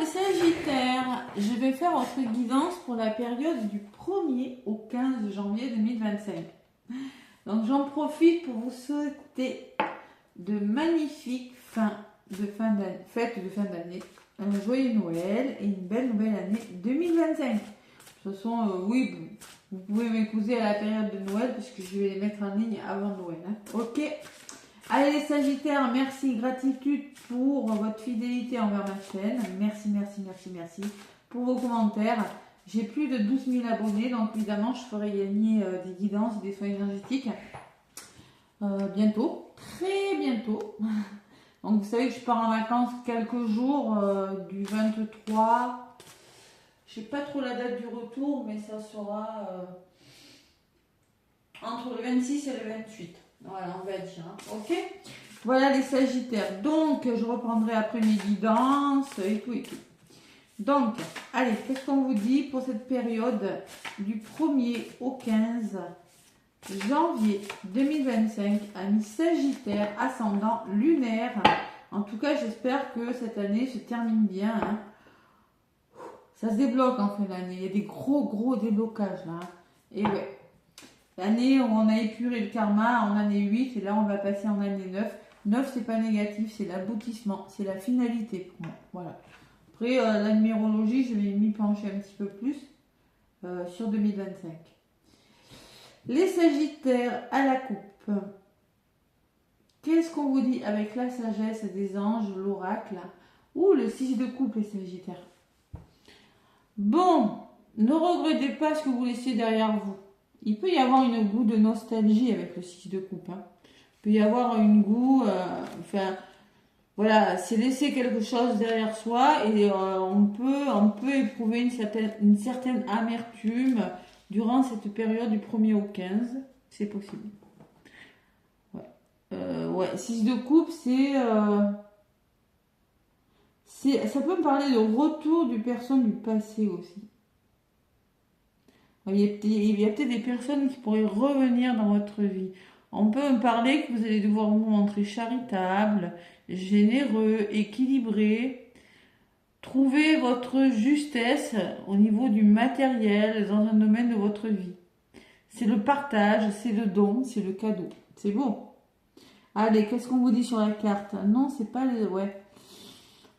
les Sagittaires, je vais faire votre guidance pour la période du 1er au 15 janvier 2025. Donc j'en profite pour vous souhaiter de magnifiques fêtes de fin d'année, un joyeux Noël et une belle nouvelle année 2025. De toute façon, oui, vous pouvez m'écouter à la période de Noël puisque je vais les mettre en ligne avant Noël. Hein. Ok. Allez les Sagittaires, merci, gratitude pour votre fidélité envers ma chaîne. Merci, merci, merci, merci pour vos commentaires. J'ai plus de 12 000 abonnés, donc évidemment je ferai gagner des guidances et des soins énergétiques bientôt, très bientôt. Donc vous savez que je pars en vacances quelques jours du 23, je sais pas trop la date du retour, mais ça sera entre le 26 et le 28. Voilà, on va dire, hein. Ok. Voilà les Sagittaires. Donc, je reprendrai après mes guidances et tout et tout. Donc, allez, qu'est-ce qu'on vous dit pour cette période du 1er au 15 janvier 2025, amis Sagittaires, ascendant lunaire. En tout cas, j'espère que cette année se termine bien. Hein. Ça se débloque en fin d'année. Il y a des gros déblocages là. Hein. Et ouais. L'année où on a épuré le karma en année 8 et là on va passer en année 9. 9 c'est pas négatif, c'est l'aboutissement, c'est la finalité pour moi. Voilà. Après la numérologie, je vais m'y pencher un petit peu plus sur 2025. Les Sagittaires à la coupe. Qu'est-ce qu'on vous dit avec la sagesse des anges, l'oracle ou le 6 de coupe les Sagittaires? Bon, ne regrettez pas ce que vous laissez derrière vous. Il peut y avoir une goût de nostalgie avec le 6 de coupe. Hein. Il peut y avoir une goût, voilà, c'est laisser quelque chose derrière soi et on peut éprouver une certaine amertume durant cette période du 1er au 15. C'est possible. Ouais, 6 de coupe, ça peut me parler de retour du personne du passé aussi. Il y a peut-être des personnes qui pourraient revenir dans votre vie. On peut me parler que vous allez devoir vous montrer charitable, généreux, équilibré, trouver votre justesse au niveau du matériel dans un domaine de votre vie. C'est le partage, c'est le don, c'est le cadeau. C'est beau. Allez, qu'est-ce qu'on vous dit sur la carte? Non, c'est pas les... Ouais.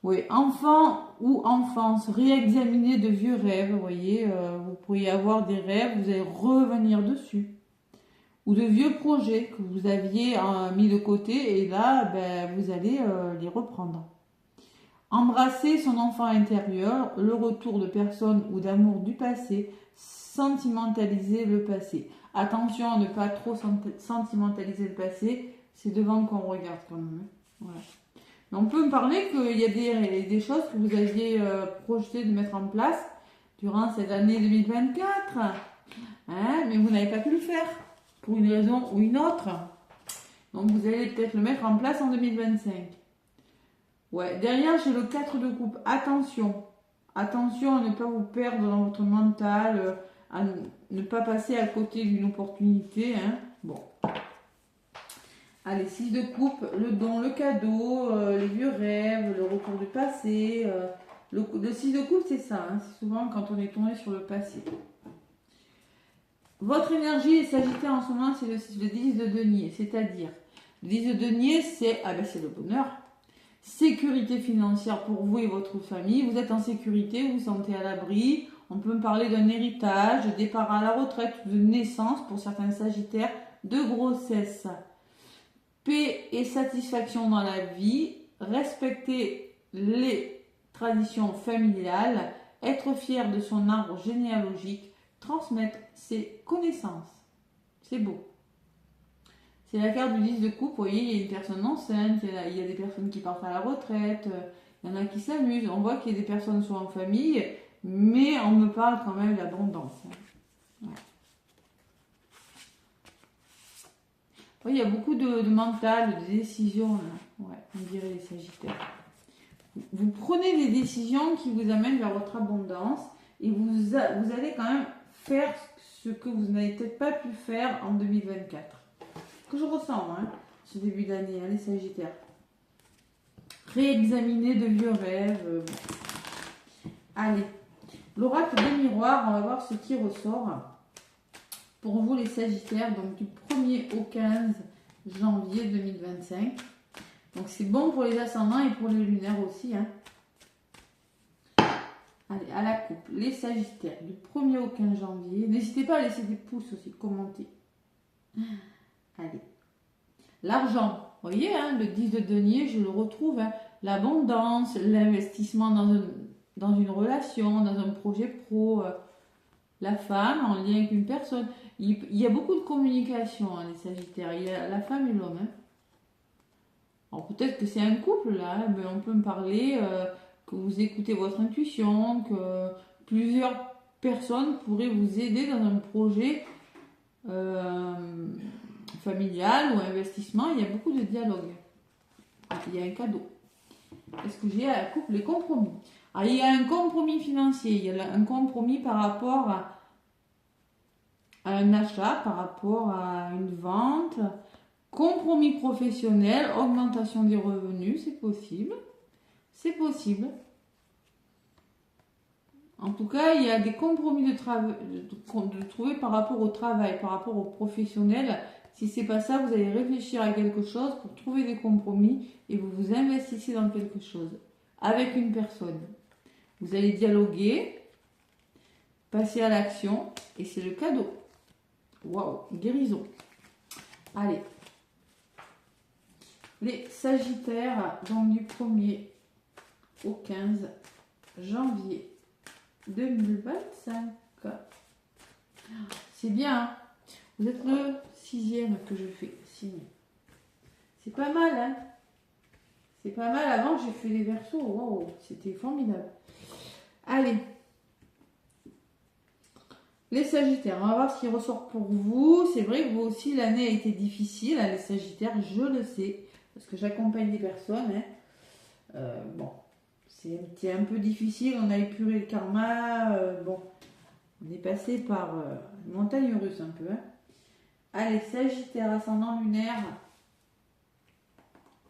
Oui, enfant ou enfance, réexaminer de vieux rêves, vous voyez, vous pourriez avoir des rêves, vous allez revenir dessus. Ou de vieux projets que vous aviez mis de côté et là, vous allez les reprendre. Embrasser son enfant intérieur, le retour de personnes ou d'amour du passé, sentimentaliser le passé. Attention à ne pas trop sentimentaliser le passé, c'est devant qu'on regarde quand même. Voilà. On peut me parler qu'il y a des choses que vous aviez projeté de mettre en place durant cette année 2024, hein, mais vous n'avez pas pu le faire pour une raison ou une autre. Donc vous allez peut-être le mettre en place en 2025. Ouais, derrière j'ai le 4 de coupe. Attention à ne pas vous perdre dans votre mental, à ne pas passer à côté d'une opportunité. Hein. Bon. Allez, 6 de coupe, le don, le cadeau, les vieux rêves, le retour du passé. Le 6 de coupe, c'est ça. Hein, c'est souvent quand on est tombé sur le passé. Votre énergie est Sagittaire en ce moment, c'est le 10 de denier. C'est-à-dire, le 10 de denier, c'est le bonheur. Sécurité financière pour vous et votre famille. Vous êtes en sécurité, vous vous sentez à l'abri. On peut me parler d'un héritage, de départ à la retraite, de naissance pour certains Sagittaires, de grossesse. Paix et satisfaction dans la vie, respecter les traditions familiales, être fier de son arbre généalogique, transmettre ses connaissances. C'est beau. C'est la carte du 10 de coupe, vous voyez, il y a une personne enceinte, il y a des personnes qui partent à la retraite, il y en a qui s'amusent. On voit qu'il y a des personnes qui sont en famille, mais on me parle quand même d'abondance. Ouais. Oui, il y a beaucoup de mental, de décisions, là. Ouais, on dirait les Sagittaires. Vous prenez des décisions qui vous amènent vers votre abondance et vous allez quand même faire ce que vous n'avez peut-être pas pu faire en 2024. Que je ressens, hein, ce début d'année, hein, les Sagittaires. Réexaminer de vieux rêves. Allez, l'oracle des miroirs, on va voir ce qui ressort pour vous les Sagittaires, donc du 1er au 15 janvier 2025. Donc c'est bon pour les ascendants et pour les lunaires aussi. Hein. Allez, à la coupe, les Sagittaires, du 1er au 15 janvier. N'hésitez pas à laisser des pouces aussi, commenter. Allez. L'argent, vous voyez, hein, le 10 de denier, je le retrouve. Hein. L'abondance, l'investissement dans une relation, dans un projet pro. La femme en lien avec une personne. Il y a beaucoup de communication, hein, les Sagittaires. Il y a la femme et l'homme. Hein. Alors peut-être que c'est un couple là, hein, mais on peut me parler que vous écoutez votre intuition, que plusieurs personnes pourraient vous aider dans un projet familial ou investissement. Il y a beaucoup de dialogue. Il y a un cadeau. Est-ce que j'ai à la couple les compromis? Alors, il y a un compromis financier, il y a un compromis par rapport à un achat, par rapport à une vente, compromis professionnel, augmentation des revenus, c'est possible. C'est possible. En tout cas, il y a des compromis de trouver par rapport au travail, par rapport au professionnel. Si c'est pas ça, vous allez réfléchir à quelque chose pour trouver des compromis et vous vous investissez dans quelque chose avec une personne. Vous allez dialoguer, passer à l'action et c'est le cadeau. Waouh, guérison. Allez. Les Sagittaires, donc du 1er au 15 janvier 2025. C'est bien, hein? Vous êtes le 6e que je fais signer. C'est pas mal, hein? C'est pas mal. Avant, j'ai fait les Verseaux. Wow, c'était formidable. Allez. Les Sagittaires, on va voir ce qui ressort pour vous. C'est vrai que vous aussi, l'année a été difficile, hein, les Sagittaires, je le sais, parce que j'accompagne des personnes. Hein. Bon, c'était un peu difficile, on a épuré le karma. Bon, on est passé par une montagne russe un peu. Hein. Allez, Sagittaire, ascendant lunaire.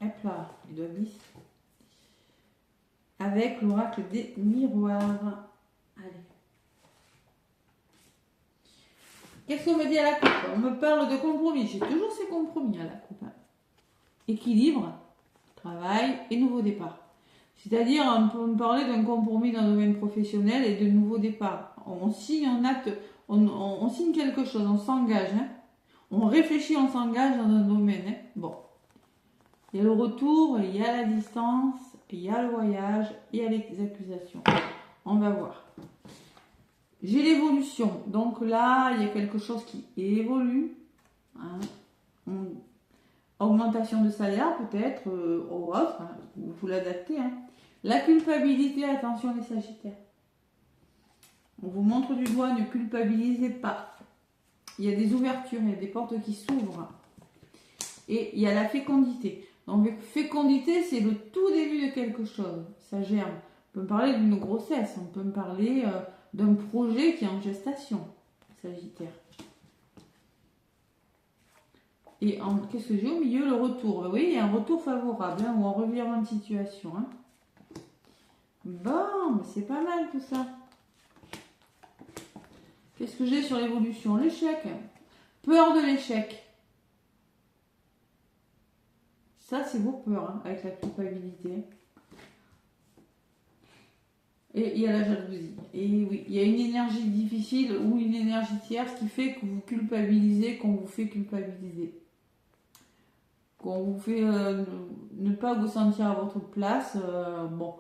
Hop là, il doit glisser. Avec l'oracle des miroirs. Allez. Qu'est-ce qu'on me dit à la coupe? On me parle de compromis. J'ai toujours ces compromis à la coupe. Hein. Équilibre, travail et nouveau départ. C'est-à-dire, on peut me parler d'un compromis dans le domaine professionnel et de nouveau départ. On signe un acte, on signe quelque chose, on s'engage. Hein. On réfléchit, on s'engage dans un domaine. Hein. Bon. Il y a le retour, il y a la distance, il y a le voyage, il y a les accusations. On va voir. J'ai l'évolution. Donc là, il y a quelque chose qui évolue. Hein. Augmentation de salaire peut-être, ou autre. Hein. Vous l'adaptez. Hein. La culpabilité, attention les Sagittaires. On vous montre du doigt, ne culpabilisez pas. Il y a des ouvertures, il y a des portes qui s'ouvrent. Et il y a la fécondité. Donc fécondité, c'est le tout début de quelque chose. Ça germe. On peut me parler d'une grossesse, on peut me parler d'un projet qui est en gestation, Sagittaire. Et qu'est-ce que j'ai au milieu? Le retour. Oui, il y a un retour favorable, hein, ou un revirement de situation. Hein. Bon, mais c'est pas mal tout ça. Qu'est-ce que j'ai sur l'évolution? L'échec. Peur de l'échec. Ça, c'est vos peurs, hein, avec la culpabilité. Et il y a la jalousie. Et oui, il y a une énergie difficile ou une énergie tierce qui fait que vous culpabilisez, qu'on vous fait culpabiliser. Qu'on vous fait ne pas vous sentir à votre place. Bon,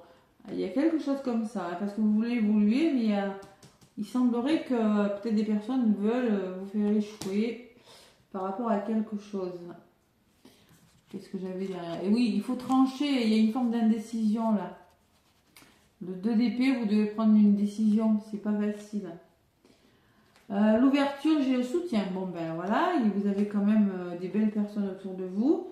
il y a quelque chose comme ça, hein, parce que vous voulez évoluer, mais il semblerait que peut-être des personnes veulent vous faire échouer par rapport à quelque chose. Qu'est-ce que j'avais derrière? Et oui, il faut trancher, il y a une forme d'indécision là. Le 2 d'épée, vous devez prendre une décision, c'est pas facile. L'ouverture, j'ai le soutien. Bon ben voilà, et vous avez quand même des belles personnes autour de vous.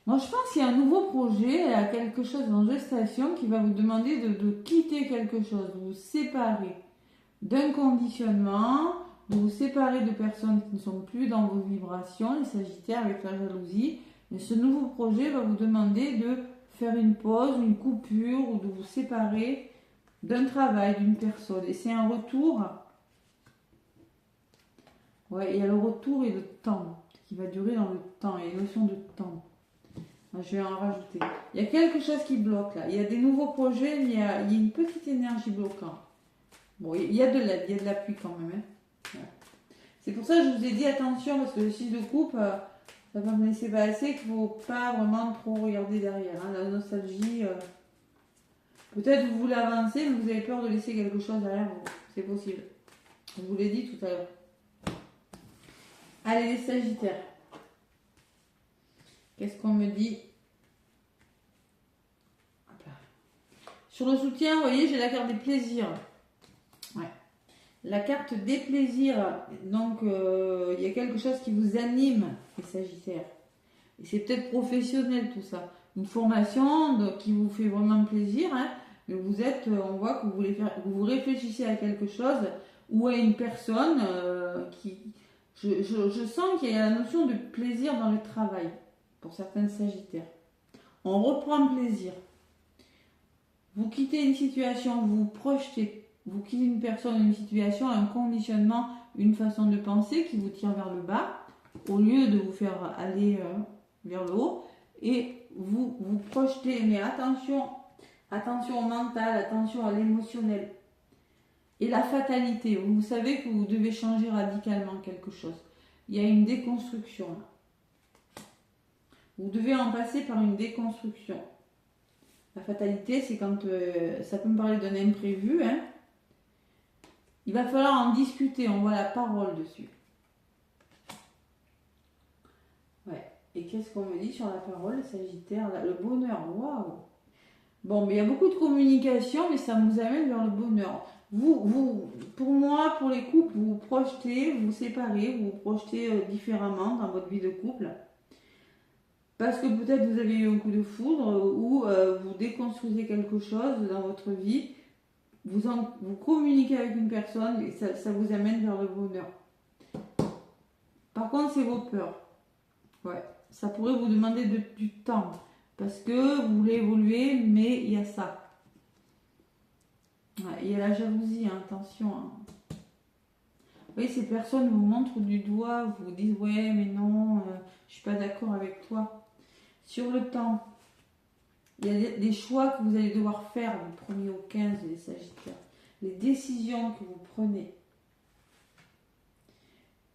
Moi je pense qu'il y a un nouveau projet, il y a quelque chose en gestation qui va vous demander de quitter quelque chose, de vous séparer d'un conditionnement, de vous séparer de personnes qui ne sont plus dans vos vibrations, les Sagittaires avec la jalousie. Mais ce nouveau projet va vous demander de faire une pause, une coupure ou de vous séparer d'un travail, d'une personne. Et c'est un retour. Ouais, il y a le retour et le temps qui va durer dans le temps. Il y a une notion de temps. Je vais en rajouter. Il y a quelque chose qui bloque là. Il y a des nouveaux projets, mais il y a une petite énergie bloquante. Bon, il y a de l'aide, il y a de l'appui quand même. Hein. Ouais. C'est pour ça que je vous ai dit attention, parce que le 6 de coupe, ça va me laisser passer qu'il ne faut pas vraiment trop regarder derrière. Hein. La nostalgie, peut-être vous voulez avancer, mais vous avez peur de laisser quelque chose derrière vous. C'est possible. Je vous l'ai dit tout à l'heure. Allez, les Sagittaires. Qu'est-ce qu'on me dit? Sur le soutien, vous voyez, j'ai la carte des plaisirs. Ouais. La carte des plaisirs. Donc, il y a quelque chose qui vous anime, les Sagittaires. Et c'est peut-être professionnel tout ça. Une formation qui vous fait vraiment plaisir. Hein, mais vous êtes, on voit que vous voulez faire, vous réfléchissez à quelque chose ou à une personne qui... Je sens qu'il y a la notion de plaisir dans le travail. Pour certains Sagittaires. On reprend plaisir. Vous quittez une situation, vous vous projetez. Vous quittez une personne, une situation, un conditionnement, une façon de penser qui vous tire vers le bas, au lieu de vous faire aller vers le haut. Et vous vous projetez, mais attention au mental, attention à l'émotionnel. Et la fatalité, vous savez que vous devez changer radicalement quelque chose. Il y a une déconstruction là. Vous devez en passer par une déconstruction. La fatalité, c'est quand ça peut me parler d'un imprévu. Hein. Il va falloir en discuter. On voit la parole dessus. Ouais. Et qu'est-ce qu'on me dit sur la parole, Sagittaire là, le bonheur. Waouh. Bon, mais il y a beaucoup de communication, mais ça vous amène vers le bonheur. Pour moi, pour les couples, vous vous projetez, vous vous séparez, vous vous projetez différemment dans votre vie de couple. Parce que peut-être vous avez eu un coup de foudre ou vous déconstruisez quelque chose dans votre vie, vous communiquez avec une personne et ça vous amène vers le bonheur. Par contre, c'est vos peurs. Ouais, ça pourrait vous demander du temps parce que vous voulez évoluer, mais il y a ça. Ouais, il y a la jalousie, hein, attention. Hein. Vous voyez, ces personnes vous montrent du doigt, vous disent ouais, mais non, je suis pas d'accord avec toi. Sur le temps, il y a des choix que vous allez devoir faire du 1er au 15, les Sagittaires. Les décisions que vous prenez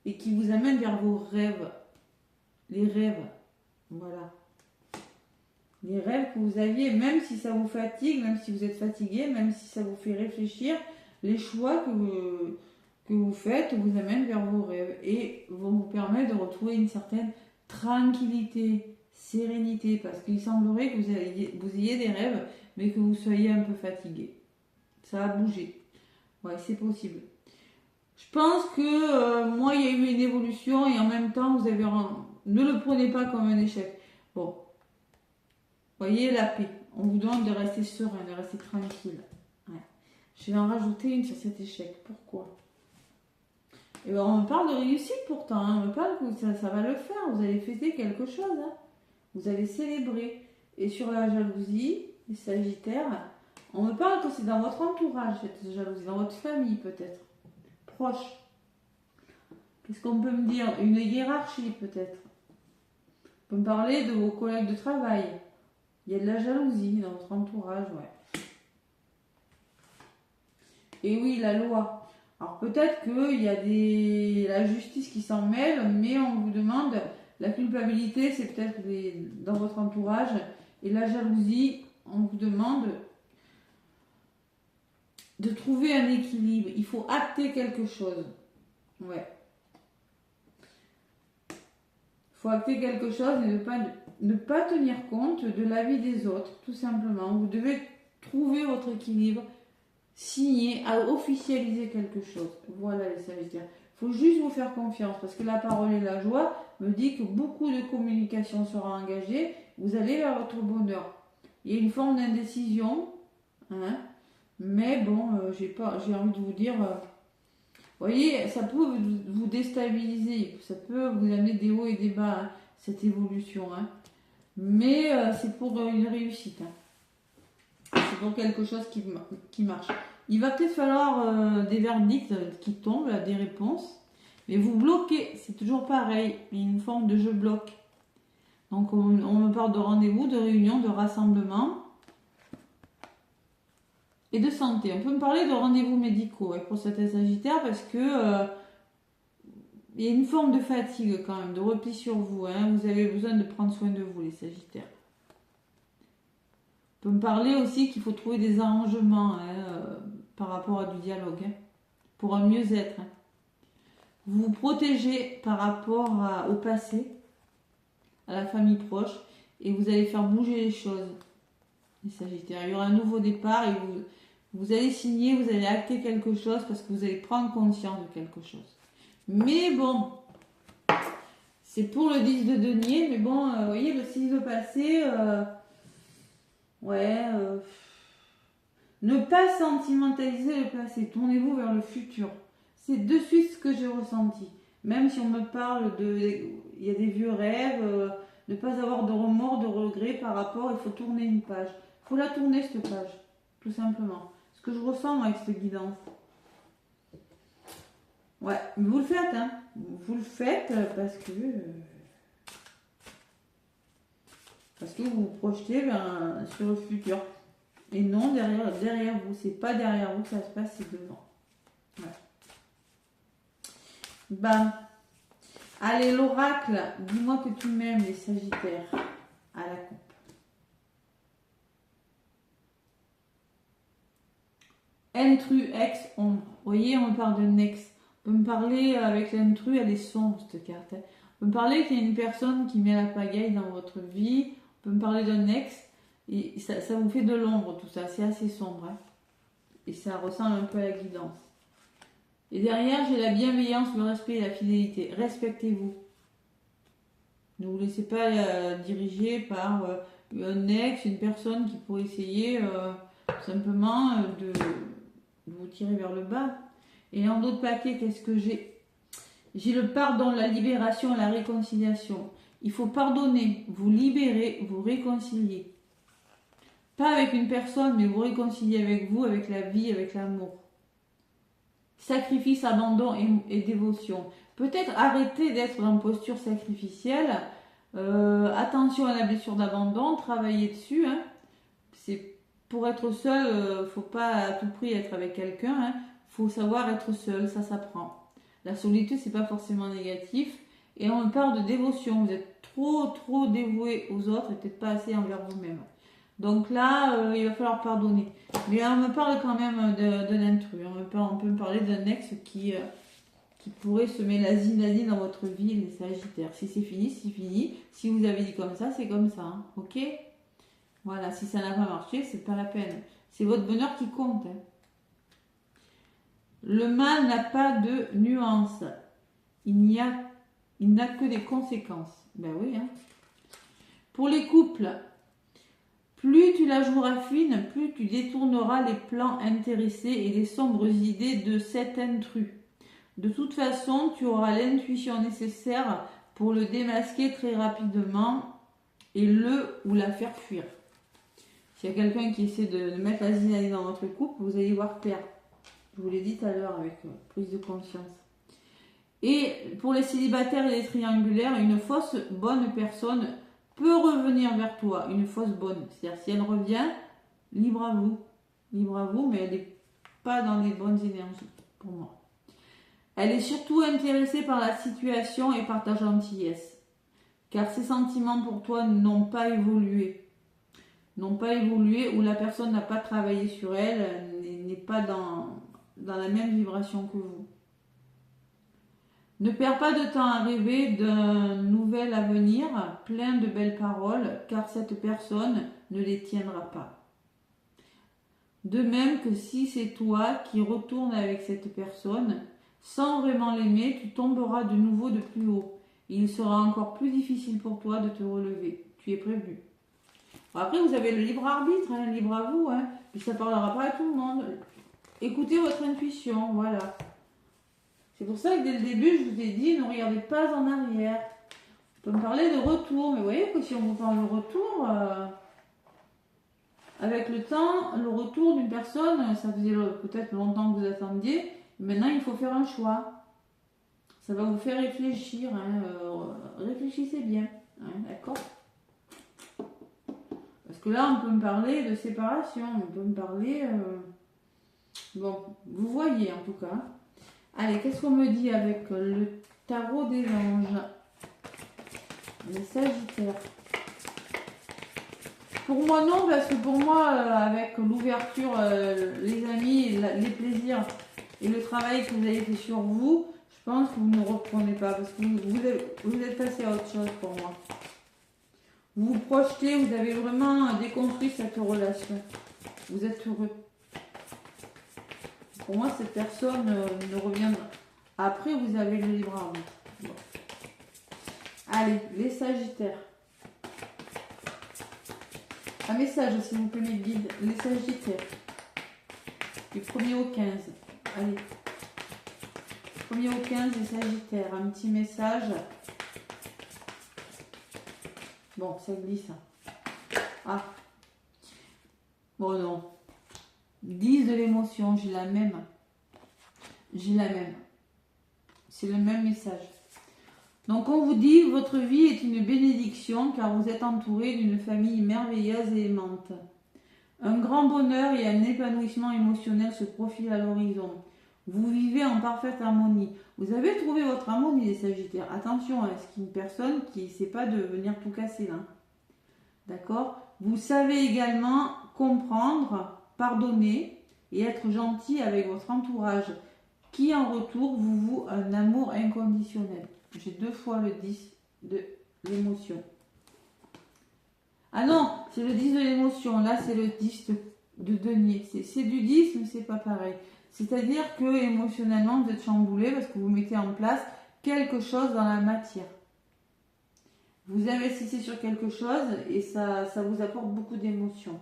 et qui vous amènent vers vos rêves. Les rêves, voilà. Les rêves que vous aviez, même si ça vous fatigue, même si vous êtes fatigué, même si ça vous fait réfléchir, les choix que vous faites vous amènent vers vos rêves et vont vous permettre de retrouver une certaine tranquillité, sérénité, parce qu'il semblerait que vous ayez des rêves, mais que vous soyez un peu fatigué. Ça a bougé. Ouais, c'est possible. Je pense que moi, il y a eu une évolution et en même temps, vous avez... Ne le prenez pas comme un échec. Bon. Voyez la paix. On vous demande de rester serein, de rester tranquille. Ouais. Je vais en rajouter une sur cet échec. Pourquoi? Et ben, on me parle de réussite pourtant. Hein. On me parle que ça va le faire. Vous allez fêter quelque chose. Hein. Vous allez célébrer. Et sur la jalousie, les Sagittaires, on me parle que c'est dans votre entourage, cette jalousie, dans votre famille peut-être, proche. Qu'est-ce qu'on peut me dire? Une hiérarchie peut-être. On peut me parler de vos collègues de travail. Il y a de la jalousie dans votre entourage, ouais. Et oui, la loi. Alors peut-être qu'il y a la justice qui s'en mêle, mais on vous demande, la culpabilité, c'est peut-être dans votre entourage. Et la jalousie, on vous demande de trouver un équilibre. Il faut acter quelque chose. Ouais. Il faut acter quelque chose et ne pas tenir compte de l'avis des autres, tout simplement. Vous devez trouver votre équilibre, signer, officialiser quelque chose. Voilà les Sagittaires. Il faut juste vous faire confiance parce que la parole et la joie me dit que beaucoup de communication sera engagée. Vous allez vers votre bonheur. Il y a une forme d'indécision, hein, mais bon, j'ai envie de vous dire, vous voyez, ça peut vous déstabiliser, ça peut vous amener des hauts et des bas, hein, cette évolution. Hein. Mais c'est pour une réussite. Hein. C'est pour quelque chose qui marche. Il va peut-être falloir des verdicts qui tombent, des réponses. Mais vous bloquez, c'est toujours pareil. Il y a une forme de je bloque. Donc on me parle de rendez-vous, de réunion, de rassemblement et de santé. On peut me parler de rendez-vous médicaux pour certains sagittaires parce que il y a une forme de fatigue quand même, de repli sur vous. Hein. Vous avez besoin de prendre soin de vous, les sagittaires. On peut me parler aussi qu'il faut trouver des arrangements par rapport à du dialogue pour un mieux-être. Hein. Vous vous protégez par rapport au passé, à la famille proche, et vous allez faire bouger les choses, les sagittaires. Il y aura un nouveau départ et vous allez signer, vous allez acter quelque chose parce que vous allez prendre conscience de quelque chose. Mais bon, c'est pour le 10 de denier, mais bon, vous voyez, le 6 de passé, ne pas sentimentaliser le passé, tournez-vous vers le futur. C'est de suite ce que j'ai ressenti. Même si on me parle il y a des vieux rêves, ne pas avoir de remords, de regrets par rapport, il faut tourner une page. Il faut la tourner cette page, tout simplement. Ce que je ressens moi, avec cette guidance. Ouais, mais vous le faites, hein. Vous le faites parce que vous vous projetez sur le futur. Et non derrière vous. C'est pas derrière vous que ça se passe, c'est devant. Ouais. Ben, allez, l'oracle, dis-moi que tu m'aimes, les sagittaires, à la coupe. Intrus, ex, ombre. Vous voyez, on me parle de nex. On peut me parler avec l'intrus, elle est sombre cette carte. Hein. On peut me parler qu'il y a une personne qui met la pagaille dans votre vie. On peut me parler d'un ex. Et ça vous fait de l'ombre tout ça, c'est assez sombre. Hein. Et ça ressemble un peu à la guidance. Et derrière, j'ai la bienveillance, le respect et la fidélité. Respectez-vous. Ne vous laissez pas diriger par un ex, une personne qui pourrait essayer simplement de vous tirer vers le bas. Et en d'autres paquets, qu'est-ce que j'ai? J'ai le pardon, la libération, la réconciliation. Il faut pardonner, vous libérer, vous réconcilier. Pas avec une personne, mais vous réconcilier avec vous, avec la vie, avec l'amour. Sacrifice, abandon et dévotion. Peut-être arrêter d'être dans une posture sacrificielle. Attention à la blessure d'abandon, travailler dessus. Hein. C'est pour être seul, faut pas à tout prix être avec quelqu'un. Hein. Faut savoir être seul, ça s'apprend. La solitude, c'est pas forcément négatif. Et on parle de dévotion. Vous êtes trop dévoué aux autres et peut-être pas assez envers vous-même. Donc là, il va falloir pardonner. Mais on me parle quand même de l'intrus. On peut me parler d'un ex qui pourrait semer la zinadine dans votre vie, les sagittaires. Si c'est fini, c'est fini. Si vous avez dit comme ça, c'est comme ça. Hein. Ok? Voilà, si ça n'a pas marché, c'est pas la peine. C'est votre bonheur qui compte. Hein. Le mal n'a pas de nuance. Il n'a que des conséquences. Ben oui. Hein. Pour les couples, plus tu la joueras fine, plus tu détourneras les plans intéressés et les sombres idées de cet intrus. De toute façon, tu auras l'intuition nécessaire pour le démasquer très rapidement et le ou la faire fuir. S'il y a quelqu'un qui essaie de mettre la zinadine dans votre couple, vous allez voir clair. Je vous l'ai dit tout à l'heure avec prise de conscience. Et pour les célibataires et les triangulaires, une fausse bonne personne peut revenir vers toi, une fausse bonne. C'est-à-dire si elle revient, libre à vous, mais elle n'est pas dans les bonnes énergies pour moi. Elle est surtout intéressée par la situation et par ta gentillesse, car ses sentiments pour toi n'ont pas évolué, ou la personne n'a pas travaillé sur elle, n'est pas dans la même vibration que vous. Ne perds pas de temps à rêver d'un nouvel avenir plein de belles paroles, car cette personne ne les tiendra pas. De même que si c'est toi qui retournes avec cette personne, sans vraiment l'aimer, tu tomberas de nouveau de plus haut. Il sera encore plus difficile pour toi de te relever. Tu es prévenu. Après, vous avez le libre arbitre, hein, libre à vous, hein, puis ça ne parlera pas à tout le monde. Écoutez votre intuition, voilà. C'est pour ça que dès le début, je vous ai dit, ne regardez pas en arrière. On peut me parler de retour, mais vous voyez que si on vous parle de retour, avec le temps, le retour d'une personne, ça faisait peut-être longtemps que vous attendiez, maintenant il faut faire un choix. Ça va vous faire réfléchir, hein, réfléchissez bien, hein, d'accord? Parce que là, on peut me parler de séparation, on peut me parler... Bon, vous voyez en tout cas. Allez, qu'est-ce qu'on me dit avec le tarot des anges? Les Sagittaires. Pour moi, non, parce que pour moi, avec l'ouverture, les amis, les plaisirs et le travail que vous avez fait sur vous, je pense que vous ne reprenez pas, parce que vous êtes passé à autre chose pour moi. Vous vous projetez, vous avez vraiment déconstruit cette relation. Vous êtes heureux. Pour moi, cette personne ne reviendra. Après, vous avez le libre arbitre. Bon. Allez, les Sagittaires. Un message, s'il vous plaît, mes guides. Les Sagittaires. Du 1er au 15. Allez. 1er au 15, les Sagittaires. Un petit message. Bon, ça glisse. Ah. Bon, non. 10 de l'émotion, j'ai la même. J'ai la même. C'est le même message. Donc on vous dit, votre vie est une bénédiction car vous êtes entouré d'une famille merveilleuse et aimante. Un grand bonheur et un épanouissement émotionnel se profilent à l'horizon. Vous vivez en parfaite harmonie. Vous avez trouvé votre harmonie, les Sagittaires. Attention, hein, c'est une personne qui ne sait pas de venir tout casser là. D'accord? Vous savez également comprendre, pardonner et être gentil avec votre entourage qui en retour vous voue un amour inconditionnel. J'ai 2 fois le 10 de l'émotion. Ah non, c'est le 10 de l'émotion. Là, c'est le 10 de denier. C'est du 10, mais c'est pas pareil. C'est-à-dire que émotionnellement, vous êtes chamboulé parce que vous mettez en place quelque chose dans la matière. Vous investissez sur quelque chose et ça vous apporte beaucoup d'émotions.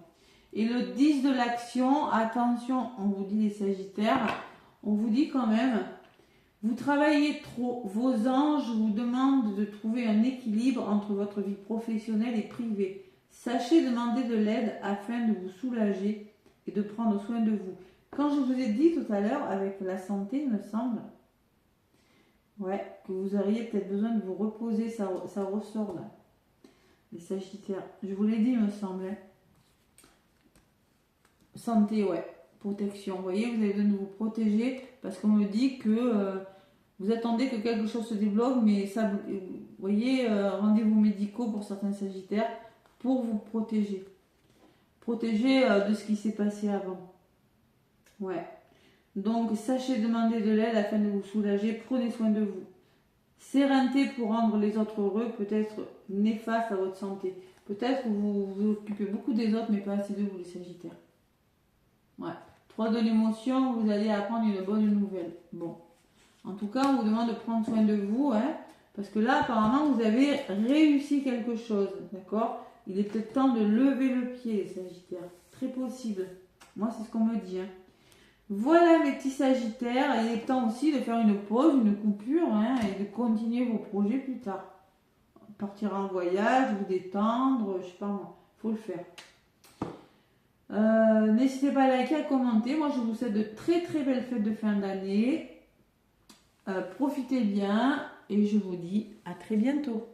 Et le 10 de l'action, attention, on vous dit les Sagittaires, on vous dit quand même, vous travaillez trop. Vos anges vous demandent de trouver un équilibre entre votre vie professionnelle et privée. Sachez demander de l'aide afin de vous soulager et de prendre soin de vous. Quand je vous ai dit tout à l'heure, avec la santé, il me semble, ouais, que vous auriez peut-être besoin de vous reposer, ça ressort là. Les Sagittaires, je vous l'ai dit, il me semble. Hein. Santé, ouais, protection. Vous voyez, vous avez besoin de vous protéger parce qu'on me dit que vous attendez que quelque chose se débloque, mais ça, vous voyez, rendez-vous médicaux pour certains Sagittaires pour vous protéger. Protéger de ce qui s'est passé avant. Ouais. Donc, sachez demander de l'aide afin de vous soulager. Prenez soin de vous. Sérénité pour rendre les autres heureux peut être néfaste à votre santé. Peut-être que vous vous occupez beaucoup des autres, mais pas assez de vous, les Sagittaires. Ouais. 3 de l'émotion, vous allez apprendre une bonne nouvelle. Bon. En tout cas, on vous demande de prendre soin de vous, hein, parce que là, apparemment, vous avez réussi quelque chose, d'accord? Il est peut-être temps de lever le pied, les Sagittaires. Très possible. Moi, c'est ce qu'on me dit, hein. Voilà mes petits Sagittaires, il est temps aussi de faire une pause, une coupure, hein, et de continuer vos projets plus tard. Partir en voyage, vous détendre, je sais pas moi, il faut le faire. N'hésitez pas à liker, à commenter. Moi, je vous souhaite de très très belles fêtes de fin d'année. Profitez bien et je vous dis à très bientôt.